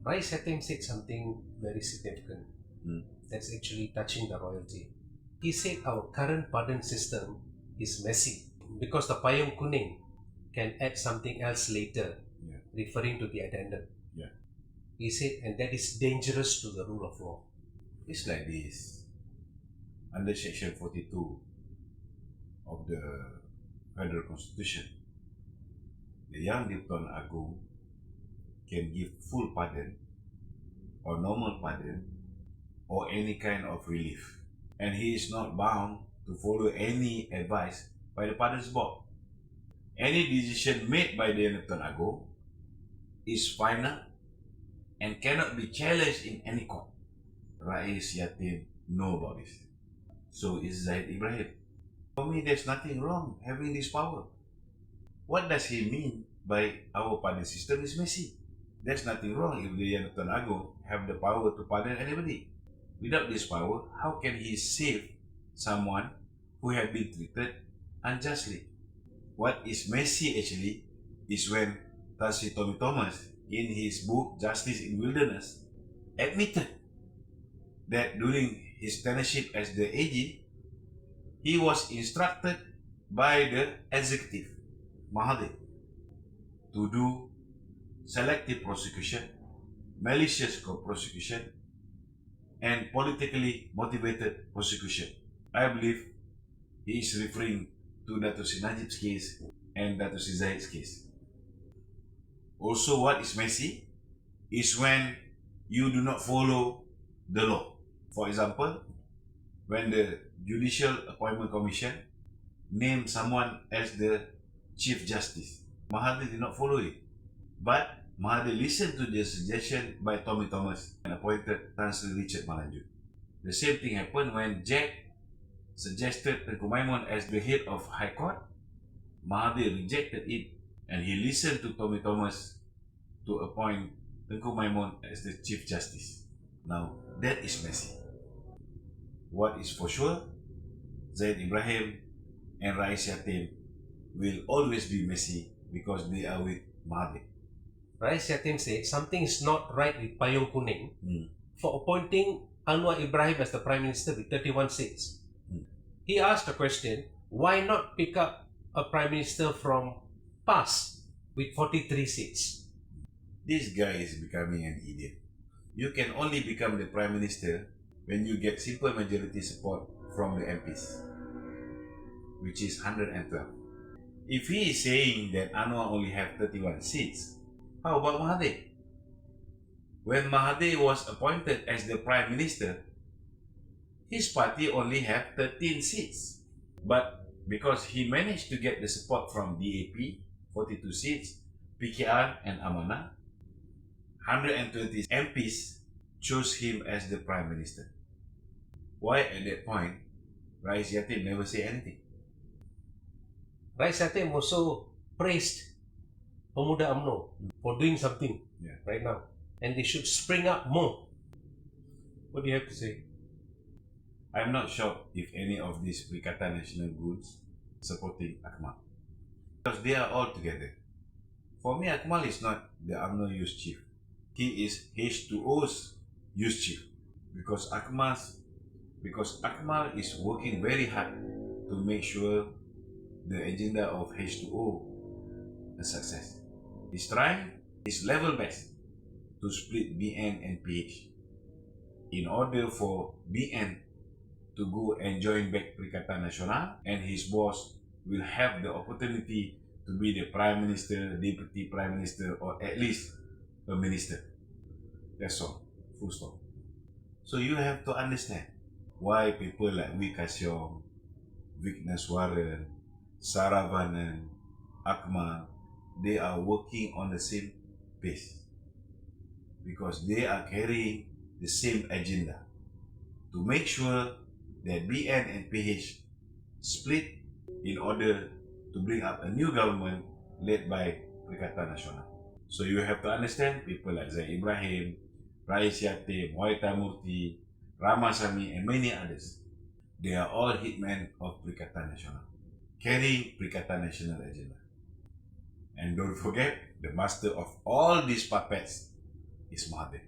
Rais Yatim said something very significant that's actually touching the royalty. He said our current pardon system is messy because the payung kuning can add something else later, referring to the addendum. He said, and that is dangerous to the rule of law. It's like this. Under Section 42 of the Federal Constitution, the Yang di-Pertuan Agong can give full pardon or normal pardon or any kind of relief, and he is not bound to follow any advice by the Pardons Board. Any decision made by the Yang di-Pertuan Agong is final and cannot be challenged in any court. Rais Yatim know about this. So is Zaid Ibrahim. For me, there's nothing wrong having this power. What does he mean by our pardon system is messy? There's nothing wrong if the Yang di-Pertuan Agong have the power to pardon anybody. Without this power, how can he save someone who have been treated unjustly? What is messy actually is when Tan Sri Tommy Thomas, in his book Justice in Wilderness, admitted that during his tenureship as the AG, he was instructed by the executive, Mahathir, to do selective prosecution, malicious prosecution, and politically motivated prosecution. I believe he is referring to Dato' Sri Najib's case and Dato' Sri Zahid's case. Also, what is messy is when you do not follow the law. For example, when the Judicial Appointment Commission named someone as the Chief Justice, Mahathir did not follow it. But Mahathir listened to the suggestion by Tommy Thomas and appointed Tan Sri Richard Malanjut. The same thing happened when Jack suggested Tengku Maimun as the head of High Court. Mahathir rejected it and he listened to Tommy Thomas to appoint Tengku Maimun as the Chief Justice. Now, that is messy. What is for sure, Zaid Ibrahim and Rais Yatim will always be messy because they are with Mahathir. Rais Yatim said something is not right with Payung Kuning for appointing Anwar Ibrahim as the Prime Minister with 31 seats. He asked a question, why not pick up a Prime Minister from PAS with 43 seats? This guy is becoming an idiot. You can only become the Prime Minister when you get simple majority support from the MPs, which is 112. If he is saying that Anwar only have 31 seats, how about Mahathir? When Mahathir was appointed as the Prime Minister, his party only have 13 seats. But because he managed to get the support from DAP, 42 seats, PKR and Amanah, 120 MPs chose him as the Prime Minister. Why at that point, Rais Yatim never say anything? Rais Yatim also praised Pemuda UMNO for doing something right now. And they should spring up more. What do you have to say? I'm not shocked if any of these Perikatan Nasional Goods supporting Akmal, because they are all together. For me, Akmal is not the UMNO Youth Chief. He is H2O's Youth Chief, because Akmal is working very hard to make sure the agenda of H2O a success. He's trying his level best to split BN and PH in order for BN to go and join back Perikatan Nasional, and his boss will have the opportunity to be the Prime Minister, Deputy Prime Minister, or at least a minister. That's all. Full stop. So you have to understand why people like Wee Ka Siong, Vigneswaran, Saravanan, Akmal, they are working on the same pace. Because they are carrying the same agenda to make sure that BN and PH split in order to bring up a new government led by Perikatan Nasional. So you have to understand people like Zaid Ibrahim, Rais Yatim, Waita Murti, Ramasamy, and many others. They are all hitmen of Perikatan Nasional, carrying Perikatan Nasional agenda. And don't forget, the master of all these puppets is Mahathir.